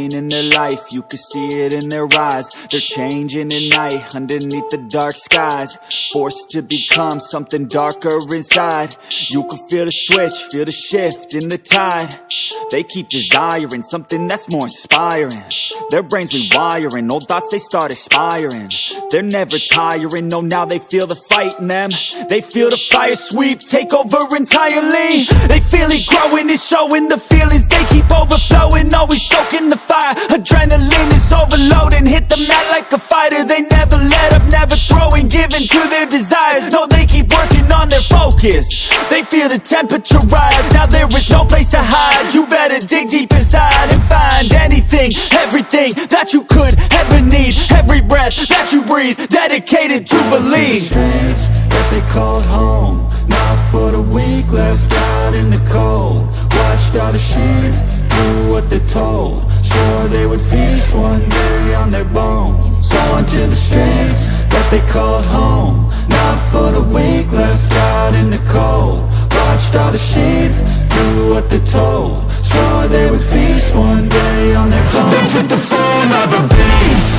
pain in their life, you can see it in their eyes. They're changing at night, underneath the dark skies, forced to become something darker inside. You can feel the switch, feel the shift in the tide. They keep desiring something that's more inspiring. Their brains rewiring, old thoughts they start expiring. They're never tiring, no, now they feel the fight in them. They feel the fire sweep, take over entirely. They feel it growing, it's showing the feelings. They keep overflowing, always stoking the fire. Adrenaline is overloading, hit the mat like a fighter. They never let up, never throwing, giving to their desires. No, they keep working on their focus. They feel the temperature rise, now there is no place to hide. You better dig deep inside and find anything, everything that you could ever need. Every breath that you breathe, dedicated to believe. Streets that they called home, not for the weak, left out in the cold. Watched all the sheep do what they're told, swore they would feast one day on their bones. On to the streets that they called home, not for the weak, left out in the cold. Watched all the sheep do what they're told, swore they would feast one day on their bones. They took the form of a beast.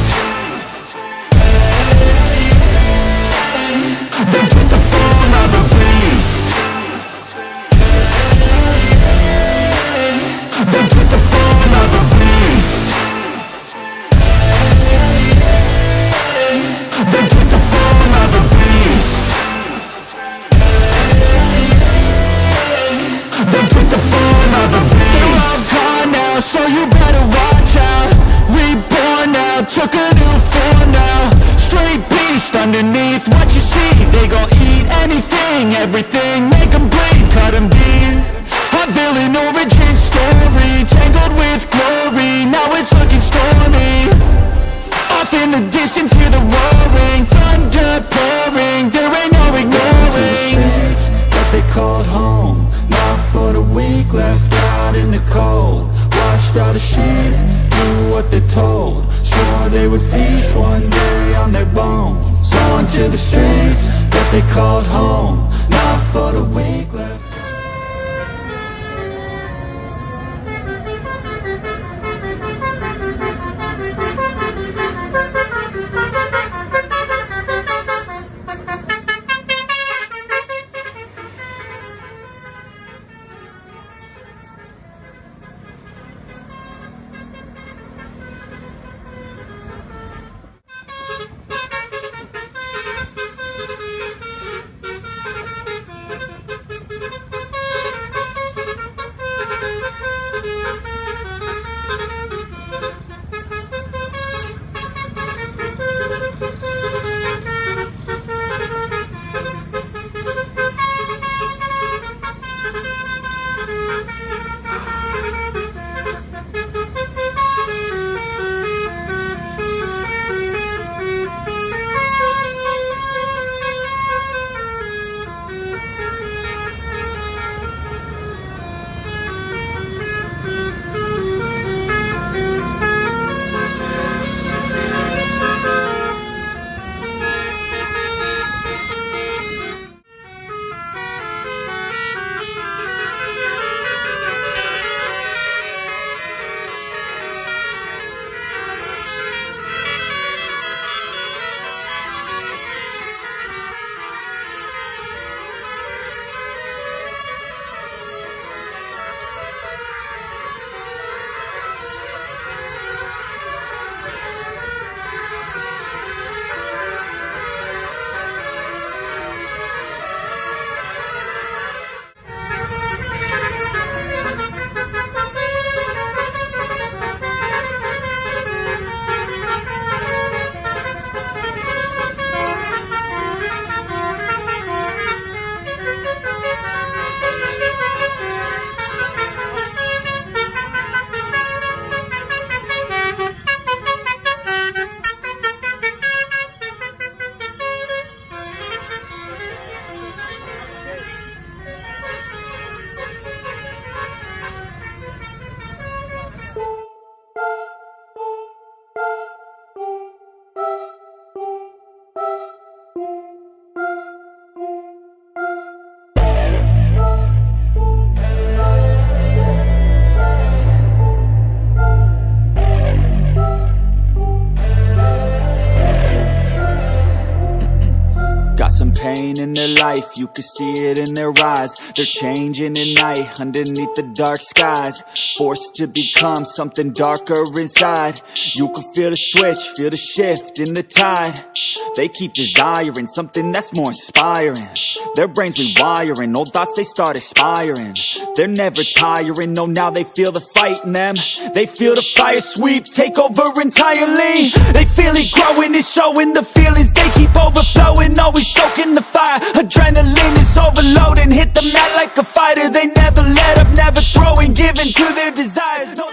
They took the form of a beast. They took the form of a beast. They took the form of a beast. They took the form of a beast. They're all gone now, so you better watch out. Reborn now, took a new form now. Straight beast underneath what you see. They gon' eat anything, everything, make them bleed, cut them deep. A villain origin story, tangled with glory, now it's looking stormy. Off in the distance, hear the roaring, thunder pouring, there ain't no ignoring. Streets that they called home, not for the weak, left out in the cold. Watched all the sheep do what they're told, swore they would feast one day on their bones. On to the streets that they called home, not for the weak, left. pain in their life, you can see it in their eyes. They're changing at night, underneath the dark skies. Forced to become something darker inside. You can feel the switch, feel the shift in the tide. They keep desiring something that's more inspiring. Their brains rewiring, old thoughts they start expiring. They're never tiring, no, now they feel the fight in them. They feel the fire sweep, take over entirely. They feel it growing, it's showing the feelings. They keep overflowing, always stoking the fire. Adrenaline is overloading, hit the mat like a fighter. They never let up, never throwing, giving to their desires. No,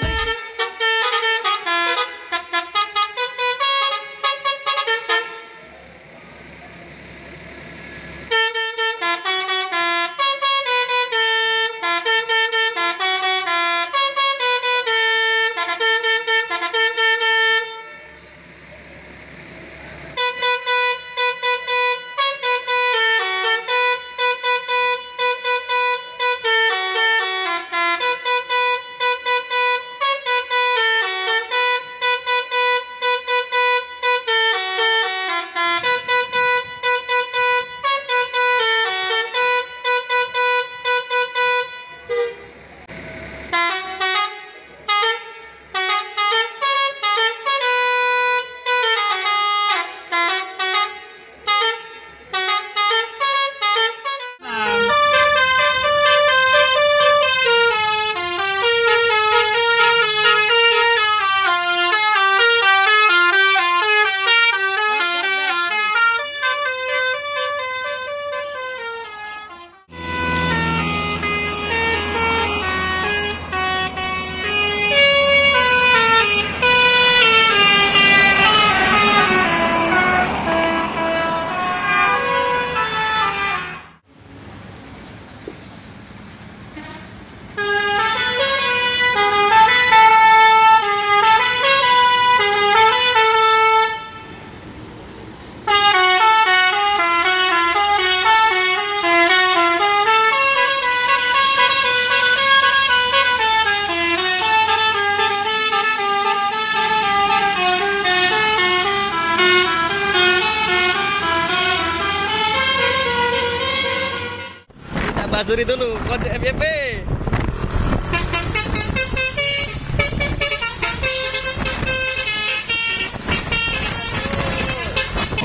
Basuri dulu kode FYP.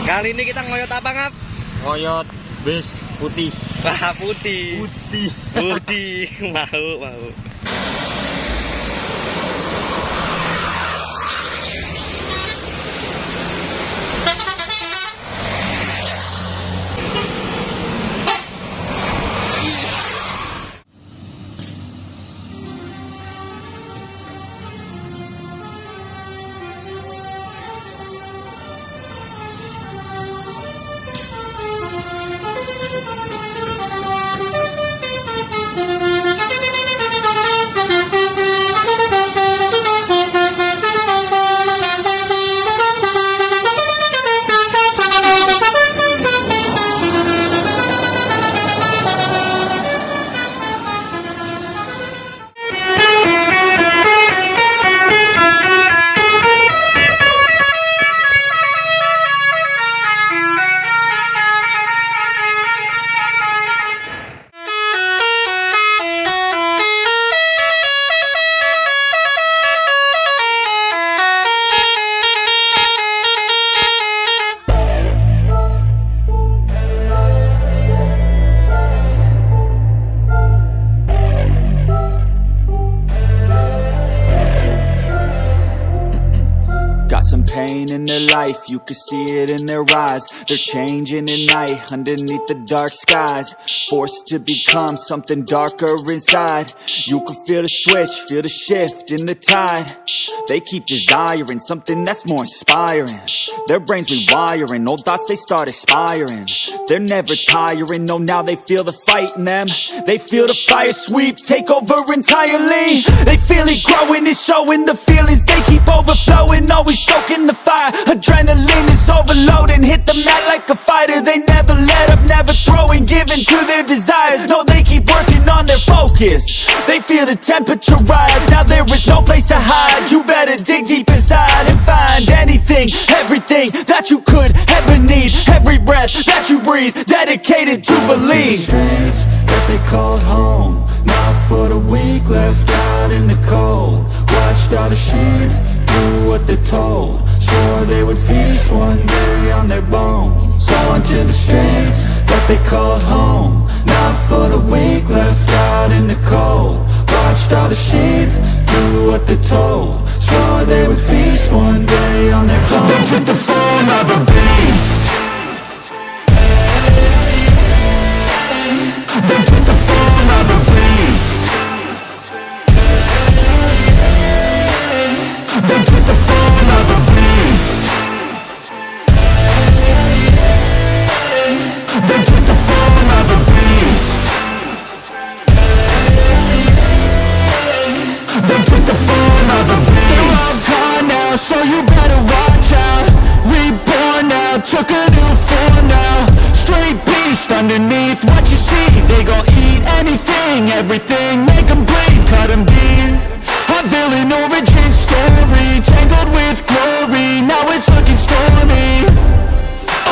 Kali ini kita ngoyot apa, Ngap? Ngoyot bis putih. Wah, putih. Putih. Mau. Some pain in their life, you can see it in their eyes. They're changing at night, underneath the dark skies. Forced to become something darker inside. You can feel the switch, feel the shift in the tide. They keep desiring something that's more inspiring. Their brains rewiring, old thoughts they start expiring. They're never tiring, no, now they feel the fight in them. They feel the fire sweep, take over entirely. They feel it growing, it's showing the feelings. They keep overflowing, always stoking the fire. Adrenaline is overloading, hit the mat like a fighter. They never let up, never throwing, giving to their desires. No, they keep working on their focus. They feel the temperature rise, now there is no place to hide. You better dig deep inside and find anything, everything everything that you could ever need. Every breath that you breathe, dedicated to believe. Streets that they called home, not for the weak, left out in the cold. Watched all the sheep do what they're told, swore they would feast one day on their bones. Going to the streets that they called home, not for the weak, left out in the cold. Watched all the sheep do what they're told, swore they would feast one day on their bones. They took the form of a beast. They took the form of a beast. They took the form of a beast. They took the form of a beast. They took the form of a beast. They're all gone now, so you better watch out. Reborn now, took a new form now. Straight beast underneath what you see. They gon' eat anything, everything, make them bleed, cut them deep. A villain origin story, tangled with glory, now it's looking stormy.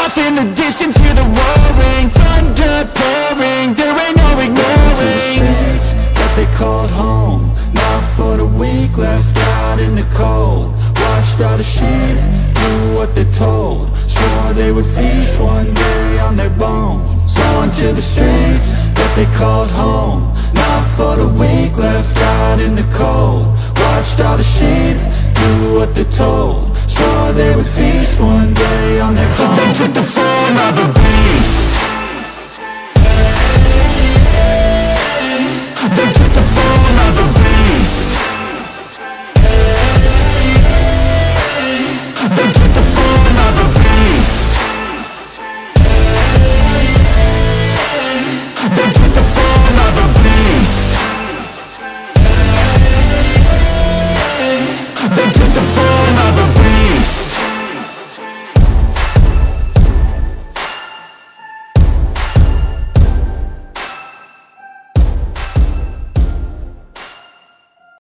Off in the distance, hear the roaring, thunder pouring, there ain't no ignoring. Streets that they called home, not for the weak, left out in the cold. Watched all the sheep do what they're told, swore they would feast one day on their bones. Going to the streets that they called home, not for the weak, left out in the cold. Watched all the sheep do what they're told, swore they would feast one day on their bones. They took the form of a beast. They took the form of a beast.